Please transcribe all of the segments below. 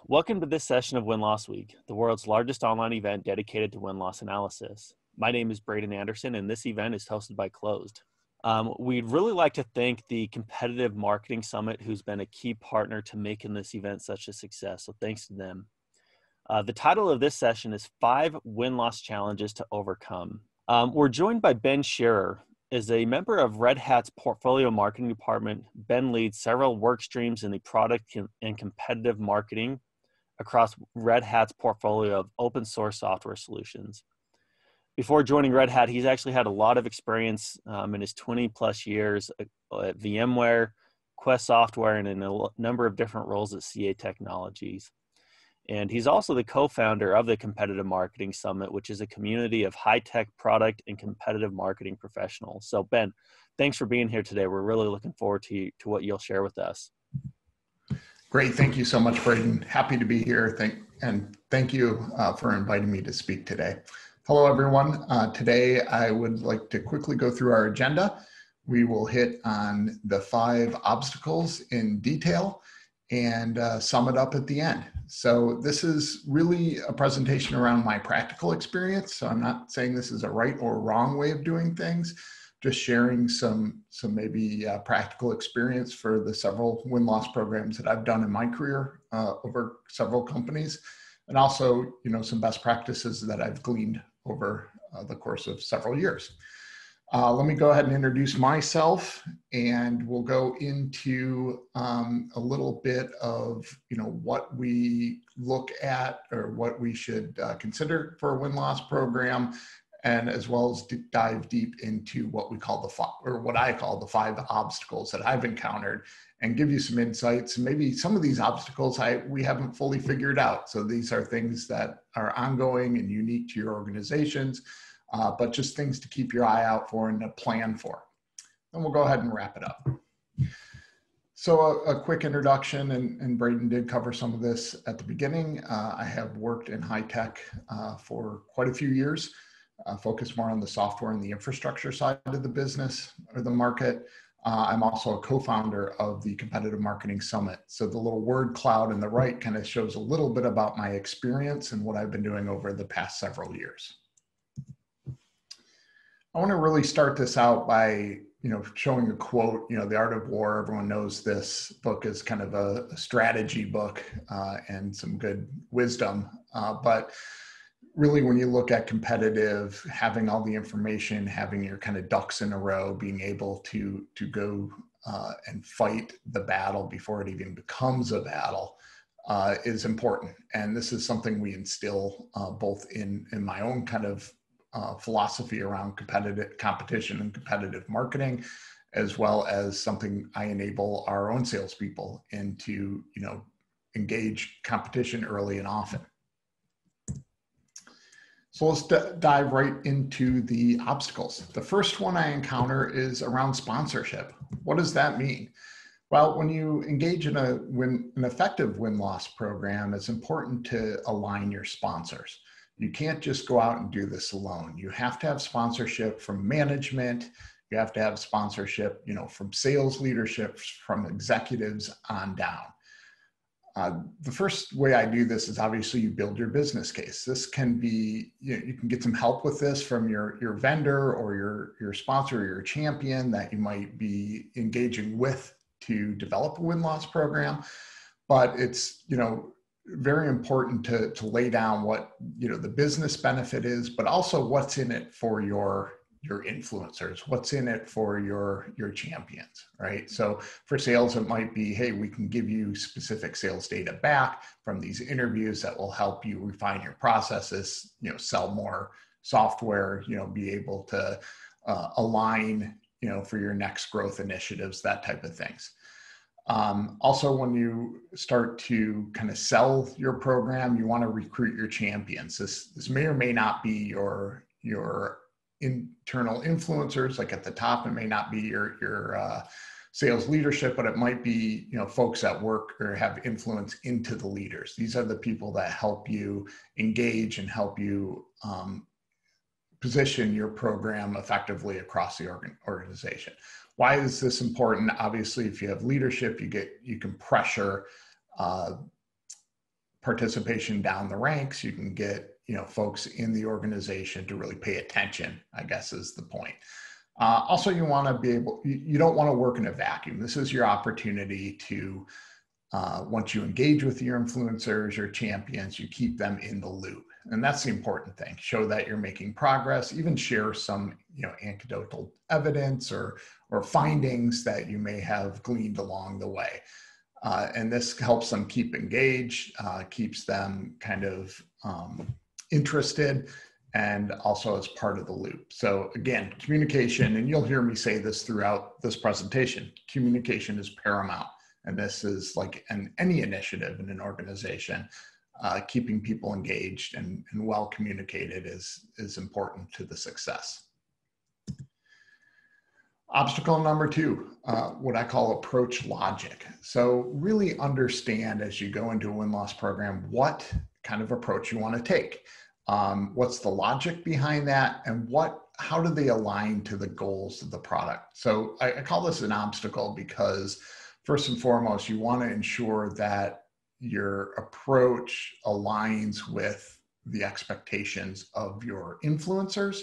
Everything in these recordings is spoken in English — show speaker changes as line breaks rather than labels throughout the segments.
Welcome to this session of WinLossWeek, the world's largest online event dedicated to win-loss analysis. My name is Braden Anderson, and this event is hosted by Closed. We'd really like to thank the Competitive Marketing Summit, who's been a key partner to making this event such a success, so thanks to them. The title of this session is 5 Win-Loss Challenges to Overcome. We're joined by Ben Scheerer. As a member of Red Hat's portfolio marketing department, Ben leads several work streams in the product and competitive marketing across Red Hat's portfolio of open source software solutions. Before joining Red Hat, he's actually had a lot of experience in his 20 plus years at VMware, Quest Software, and in a number of different roles at CA Technologies. And he's also the co-founder of the Competitive Marketing Summit, which is a community of high-tech product and competitive marketing professionals. So Ben, thanks for being here today. We're really looking forward to what you'll share with us.
Great. Thank you so much, Braden. Happy to be here. Thank you for inviting me to speak today. Hello, everyone. Today, I would like to quickly go through our agenda. We will hit on the 5 obstacles in detail and sum it up at the end. So this is really a presentation around my practical experience. So I'm not saying this is a right or wrong way of doing things, just sharing some maybe practical experience for the several win-loss programs that I've done in my career over several companies, and also, some best practices that I've gleaned over the course of several years. Let me go ahead and introduce myself, and we'll go into a little bit of what we look at or what we should consider for a win-loss program, and as well as dive deep into what we call what I call the 5 obstacles that I've encountered, and give you some insights. Maybe some of these obstacles we haven't fully figured out. So these are things that are ongoing and unique to your organizations, but just things to keep your eye out for and to plan for. And we'll go ahead and wrap it up. So a quick introduction, and Braden did cover some of this at the beginning. I have worked in high tech for quite a few years. Focus more on the software and the infrastructure side of the business or the market. I'm also a co-founder of the Competitive Marketing Summit. So the little word cloud on the right kind of shows a little bit about my experience and what I've been doing over the past several years. I want to really start this out by, showing a quote. The Art of War, everyone knows this book is kind of a strategy book and some good wisdom, but really, when you look at competitive, having all the information, having your kind of ducks in a row, being able to go and fight the battle before it even becomes a battle is important. And this is something we instill both in my own kind of philosophy around competition and competitive marketing, as well as something I enable our own salespeople into, engage competition early and often. So let's dive right into the obstacles. The first one I encounter is around sponsorship. What does that mean? Well, when you engage in an effective win-loss program, it's important to align your sponsors. You can't just go out and do this alone. You have to have sponsorship from management. You have to have sponsorship, from sales leadership, from executives on down. The first way I do this is obviously you build your business case. This can be, you can get some help with this from your vendor or your sponsor or your champion that you might be engaging with to develop a win-loss program. But it's, very important to lay down what, the business benefit is, but also what's in it for your influencers, what's in it for your champions, right? So for sales, it might be, hey, we can give you specific sales data back from these interviews that will help you refine your processes, sell more software, be able to align, for your next growth initiatives, that type of things. Also, when you start to kind of sell your program, you want to recruit your champions. This may or may not be your internal influencers, like at the top. It may not be your sales leadership, but it might be folks that work or have influence into the leaders. These are the people that help you engage and help you position your program effectively across the organization. Why is this important? Obviously, if you have leadership, you can pressure participation down the ranks. You can get, folks in the organization to really pay attention, I guess is the point. Also, you want to be able, you don't want to work in a vacuum. This is your opportunity to, once you engage with your influencers or champions, you keep them in the loop. And that's the important thing. Show that you're making progress, even share some, anecdotal evidence or findings that you may have gleaned along the way. And this helps them keep engaged, keeps them kind of interested, and also as part of the loop. So again, communication, and you'll hear me say this throughout this presentation, communication is paramount. And this is like any initiative in an organization, keeping people engaged and well communicated is important to the success. Obstacle number 2, what I call approach logic. So really understand as you go into a win-loss program, what kind of approach you want to take. What's the logic behind that, and how do they align to the goals of the product? So I call this an obstacle because first and foremost, you want to ensure that your approach aligns with the expectations of your influencers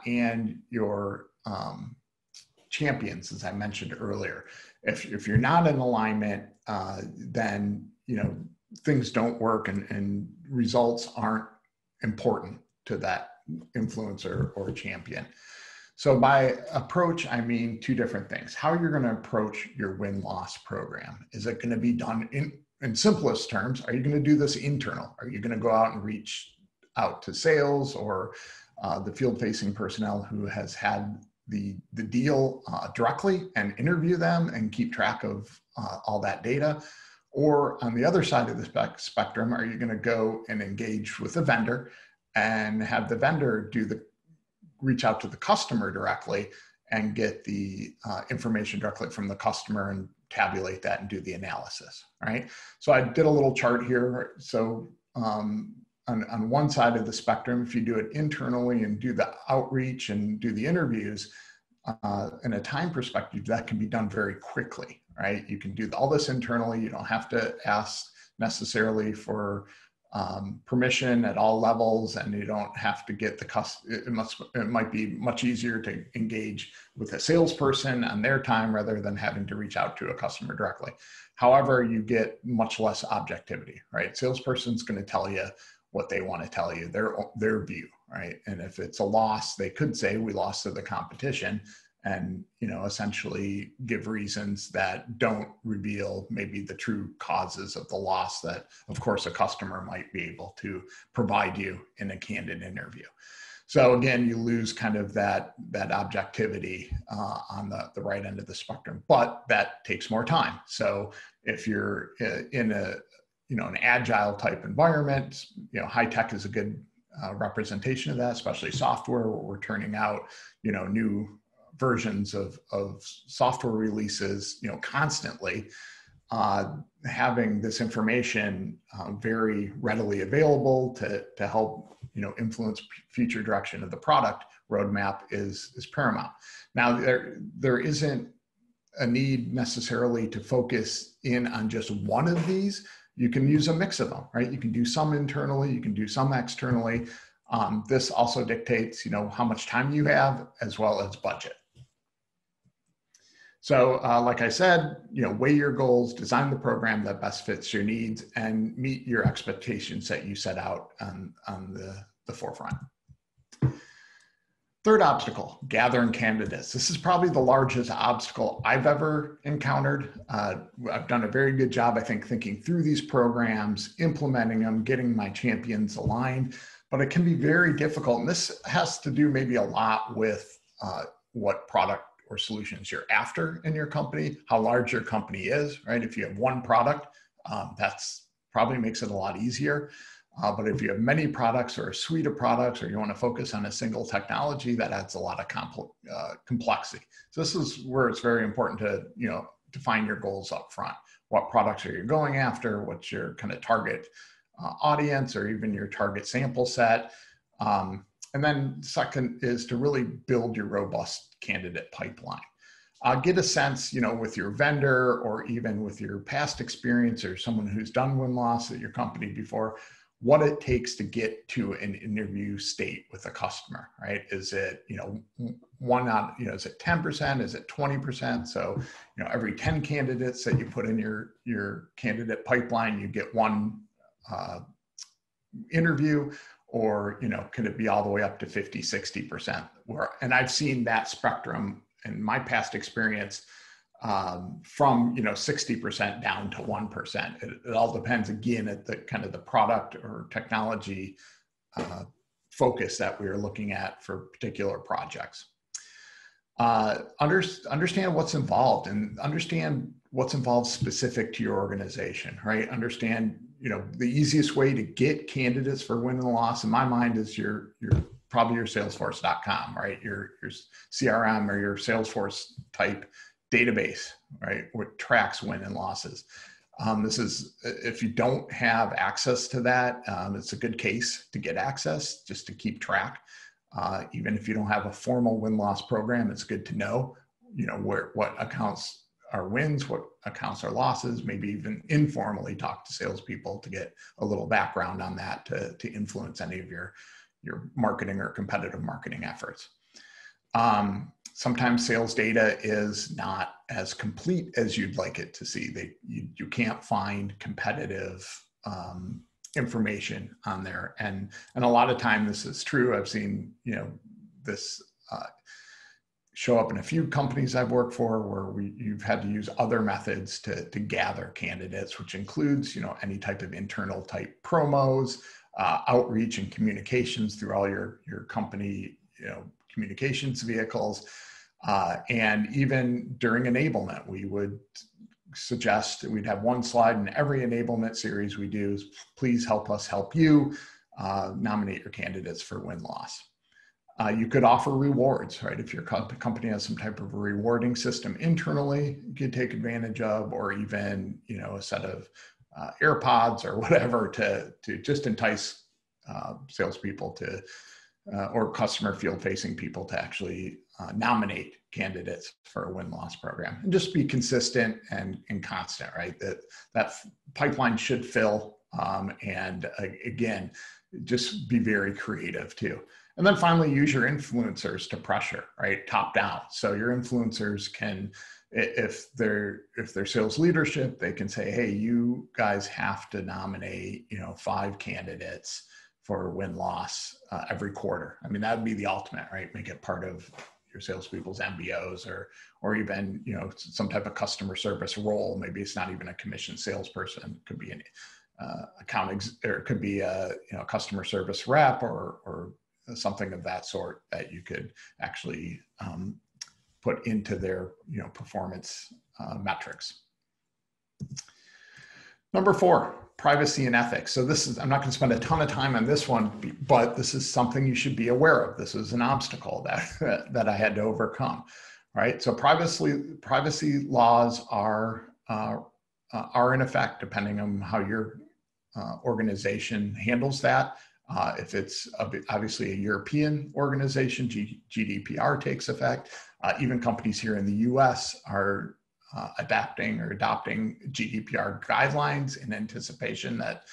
and your champions, as I mentioned earlier. If you're not in alignment, then things don't work and results aren't important to that influencer or champion. So by approach, I mean 2 different things. How you're going to approach your win-loss program. Is it going to be done in simplest terms? Are you going to do this internal? Are you going to go out and reach out to sales or the field-facing personnel who has had the deal directly and interview them and keep track of all that data? Or on the other side of the spectrum, are you going to go and engage with a vendor and have the vendor reach out to the customer directly and get the information directly from the customer and tabulate that and do the analysis, right? So I did a little chart here. So on one side of the spectrum, if you do it internally and do the outreach and do the interviews, in a time perspective, that can be done very quickly, right? You can do all this internally. You don't have to ask necessarily for permission at all levels, and you don't have to get it might be much easier to engage with a salesperson on their time rather than having to reach out to a customer directly. However, you get much less objectivity, right? Salesperson's going to tell you what they want to tell you, their view, right? And if it's a loss, they could say we lost to the competition, and essentially give reasons that don't reveal maybe the true causes of the loss that, of course, a customer might be able to provide you in a candid interview. So again, you lose kind of that objectivity on the right end of the spectrum, but that takes more time. So if you're in an agile type environment, high tech is a good representation of that, especially software, where we're turning out, new versions of software releases, constantly. Having this information very readily available to help, influence future direction of the product roadmap is paramount. Now, there isn't a need necessarily to focus in on just one of these. You can use a mix of them, right? You can do some internally, you can do some externally. This also dictates, how much time you have as well as budget. So like I said, weigh your goals, design the program that best fits your needs, and meet your expectations that you set out on the forefront. Third obstacle, gathering candidates. This is probably the largest obstacle I've ever encountered. I've done a very good job, I think, thinking through these programs, implementing them, getting my champions aligned, but it can be very difficult. And this has to do maybe a lot with what product or solutions you're after in your company, how large your company is, right? If you have one product, that's probably makes it a lot easier. But if you have many products or a suite of products, or you want to focus on a single technology, that adds a lot of complexity. So this is where it's very important to, define your goals up front. What products are you going after? What's your kind of target audience, or even your target sample set? And then second is to really build your robust candidate pipeline. Get a sense, with your vendor or even with your past experience or someone who's done win-loss at your company before, what it takes to get to an interview state with a customer, right? Is it, is it 10%? Is it 20%? So, every 10 candidates that you put in your candidate pipeline, you get one interview, or, could it be all the way up to 50, 60%? And I've seen that spectrum in my past experience, from 60% down to 1%. It all depends again at the kind of the product or technology focus that we are looking at for particular projects. Understand what's involved, and understand what's involved specific to your organization, right? Understand, the easiest way to get candidates for win and loss in my mind is probably your Salesforce.com, right? Your CRM or your Salesforce type database, right? What tracks win and losses. This is, if you don't have access to that, it's a good case to get access just to keep track. Even if you don't have a formal win-loss program, it's good to know, what accounts are wins, what accounts are losses, maybe even informally talk to salespeople to get a little background on that to influence any of your marketing or competitive marketing efforts. Sometimes sales data is not as complete as you'd like it to see. You can't find competitive information on there. And a lot of time this is true. I've seen, this show up in a few companies I've worked for where you've had to use other methods to gather candidates, which includes, any type of internal type promos, outreach and communications through all your company, communications vehicles. And even during enablement, we would suggest that we'd have one slide in every enablement series we do is please help us help you nominate your candidates for win-loss. You could offer rewards, right? If your company has some type of a rewarding system internally, you could take advantage of, or even, a set of AirPods or whatever to just entice salespeople to, or customer field-facing people to actually nominate candidates for a win-loss program, and just be consistent and constant, right? That pipeline should fill, and again, just be very creative too. And then finally, use your influencers to pressure, right? Top down. So your influencers can, if they're sales leadership, they can say, hey, you guys have to nominate, 5 candidates for win-loss every quarter. I mean, that'd be the ultimate, right? Make it part of your salespeople's MBOs, or even, some type of customer service role. Maybe it's not even a commissioned salesperson. It could be an or it could be a customer service rep or something of that sort that you could actually put into their performance metrics. Number 4, privacy and ethics. So I'm not going to spend a ton of time on this one, but this is something you should be aware of. This is an obstacle that I had to overcome, right? So privacy laws are in effect depending on how your organization handles that. If it's obviously a European organization, GDPR takes effect. Even companies here in the US are adapting or adopting GDPR guidelines in anticipation that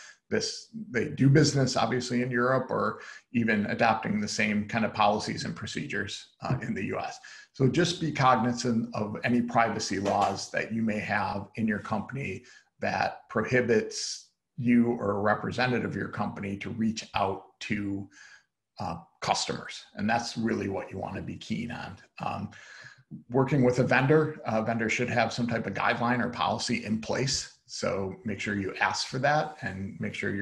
they do business obviously in Europe, or even adopting the same kind of policies and procedures in the US. So just be cognizant of any privacy laws that you may have in your company that prohibits you or a representative of your company to reach out to customers. And that's really what you want to be keen on. Working with a vendor should have some type of guideline or policy in place. So make sure you ask for that, and make sure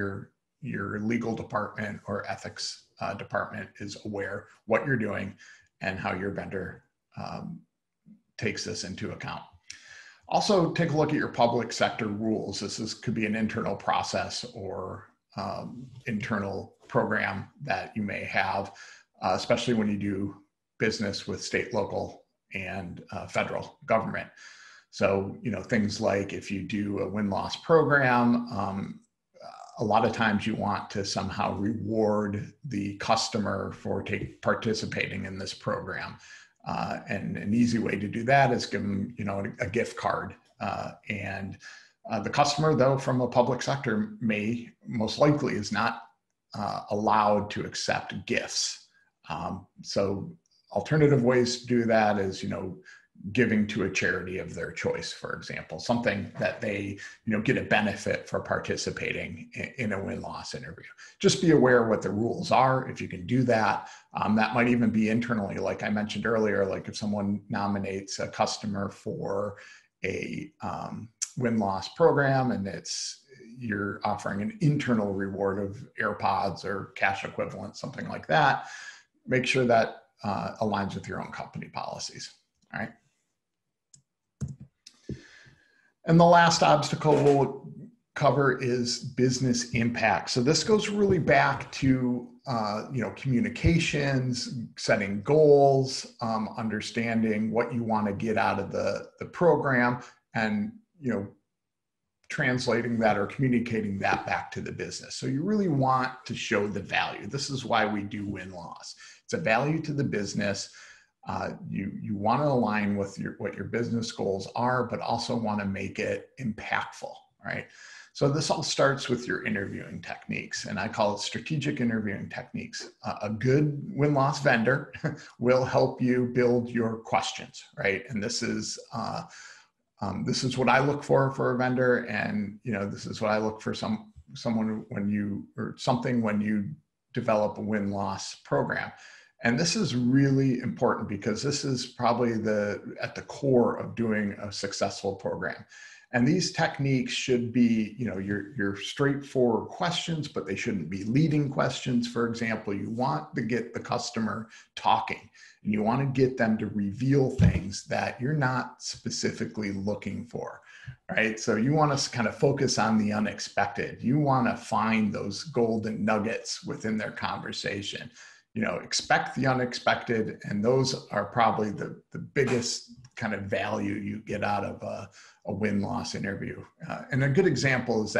your legal department or ethics department is aware what you're doing and how your vendor takes this into account. Also, take a look at your public sector rules. Could be an internal process or internal program that you may have, especially when you do business with state, local, and federal government. So, things like if you do a win-loss program, a lot of times you want to somehow reward the customer for participating in this program. And an easy way to do that is give them, a gift card. The customer, though, from a public sector most likely is not allowed to accept gifts. So alternative ways to do that is, giving to a charity of their choice, for example, something that they, get a benefit for participating in a win-loss interview. Just be aware what the rules are. If you can do that, that might even be internally, like I mentioned earlier, like if someone nominates a customer for a win-loss program and you're offering an internal reward of AirPods or cash equivalent, something like that, make sure that aligns with your own company policies, all right? And the last obstacle we'll cover is business impact. So this goes really back to communications, setting goals, understanding what you want to get out of the program, and translating that or communicating that back to the business. So you really want to show the value. This is why we do win-loss. It's a value to the business. You want to align with what your business goals are, but also want to make it impactful, right? So this all starts with your interviewing techniques, and I call it strategic interviewing techniques. A good win-loss vendor will help you build your questions, right? And this is what I look for a vendor, and this is what I look for someone when you develop a win-loss program. And this is really important because this is probably at the core of doing a successful program. And these techniques should be, your straightforward questions, but they shouldn't be leading questions. For example, you want to get the customer talking, and you want to get them to reveal things that you're not specifically looking for, right? So you want to kind of focus on the unexpected. You want to find those golden nuggets within their conversation. Expect the unexpected, and those are probably the biggest kind of value you get out of a win-loss interview. And a good example of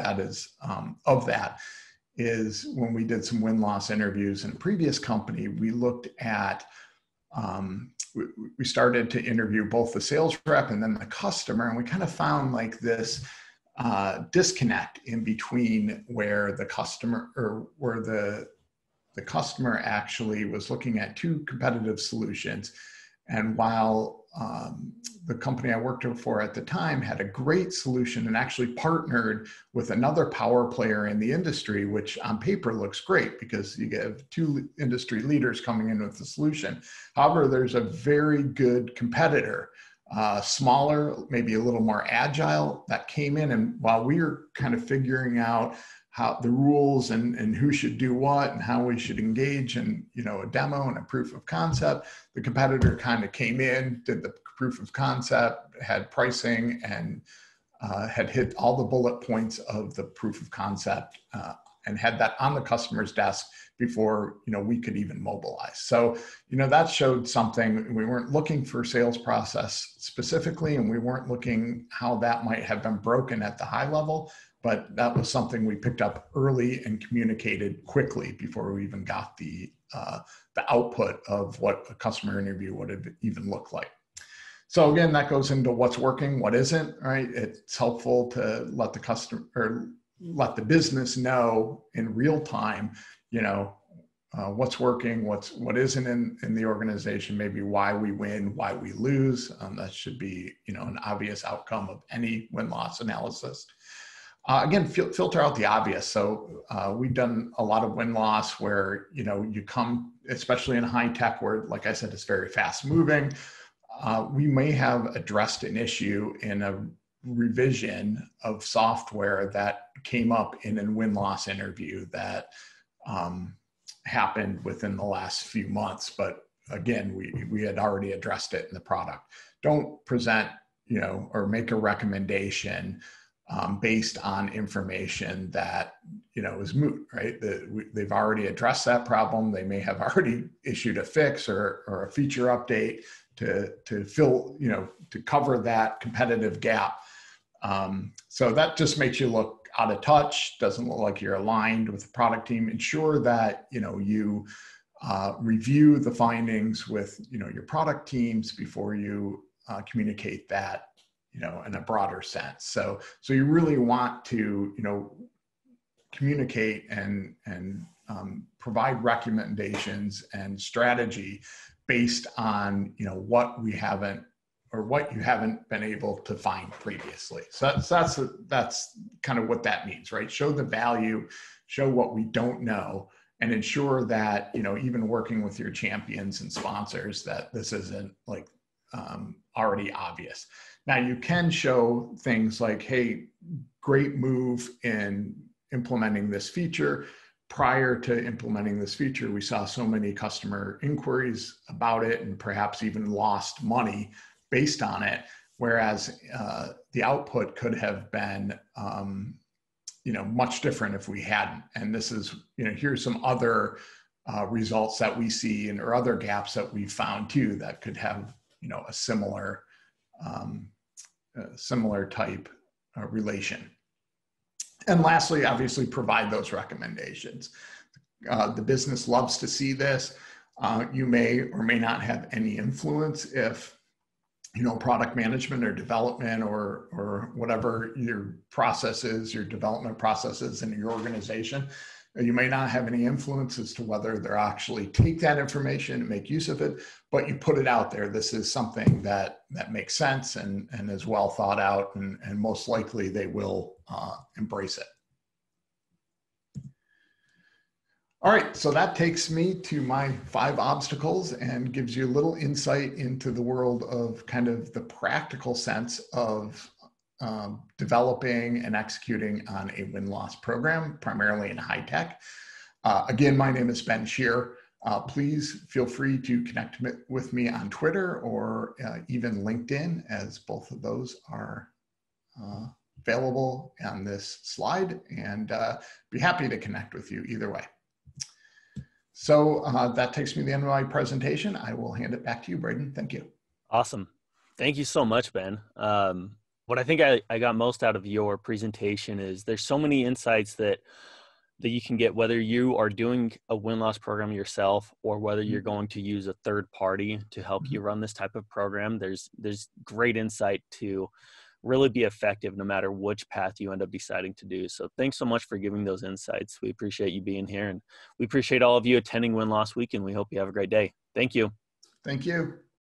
that is when we did some win-loss interviews in a previous company, we looked at, we started to interview both the sales rep and then the customer, and we kind of found like this disconnect in between where the customer actually was looking at two competitive solutions. And while the company I worked for at the time had a great solution and actually partnered with another power player in the industry, which on paper looks great because you have two industry leaders coming in with the solution. However, there's a very good competitor, smaller, maybe a little more agile, that came in. And while we were kind of figuring out how the rules and who should do what and how we should engage in, a demo and a proof of concept, the competitor kind of came in, did the proof of concept, had pricing, and had hit all the bullet points of the proof of concept and had that on the customer's desk before, we could even mobilize. So, that showed something. We weren't looking for sales process specifically, and we weren't looking how that might have been broken at the high level. But that was something we picked up early and communicated quickly before we even got the output of what a customer interview would have even looked like. So again, that goes into what's working, what isn't, right? It's helpful to let the customer or let the business know in real time, what's working, what isn't in the organization, maybe why we win, why we lose. That should be, an obvious outcome of any win-loss analysis. Again, filter out the obvious. So we've done a lot of win-loss where, you come, especially in high tech where, like I said, it's very fast moving. We may have addressed an issue in a revision of software that came up in a win-loss interview that happened within the last few months. But again, we had already addressed it in the product. Don't present, or make a recommendation based on information that, is moot, right? They've already addressed that problem. They may have already issued a fix or a feature update to fill, to cover that competitive gap. So that just makes you look out of touch, doesn't look like you're aligned with the product team. Ensure that, you review the findings with, your product teams before you communicate that, in a broader sense. So you really want to, communicate and provide recommendations and strategy based on, what we haven't, or what you haven't been able to find previously. So that's kind of what that means, right? Show the value, show what we don't know, and ensure that, even working with your champions and sponsors, that this isn't like already obvious. Now you can show things like, hey, great move in implementing this feature. Prior to implementing this feature, we saw so many customer inquiries about it and perhaps even lost money based on it. Whereas the output could have been, much different if we hadn't. And this is, here's some other results that we see or other gaps that we found too that could have, a similar type relation. And lastly, obviously provide those recommendations. The business loves to see this. You may or may not have any influence if, product management or development or whatever your process is, your development processes in your organization. You may not have any influence as to whether they'll actually take that information and make use of it, but you put it out there. This is something that makes sense and is well thought out, and most likely they will embrace it. All right, so that takes me to my 5 obstacles and gives you a little insight into the world of kind of the practical sense of developing and executing on a win-loss program, primarily in high tech. Again, my name is Ben Scheerer. Please feel free to connect with me on Twitter or even LinkedIn, as both of those are available on this slide, and be happy to connect with you either way. So that takes me to the end of my presentation. I will hand it back to you, Braden. Thank you.
Awesome. Thank you so much, Ben. What I think I got most out of your presentation is there's so many insights that you can get, whether you are doing a win-loss program yourself or whether you're going to use a third party to help you run this type of program. There's great insight to really be effective no matter which path you end up deciding to do. So thanks so much for giving those insights. We appreciate you being here, and we appreciate all of you attending Win-Loss Week, and we hope you have a great day. Thank you.
Thank you.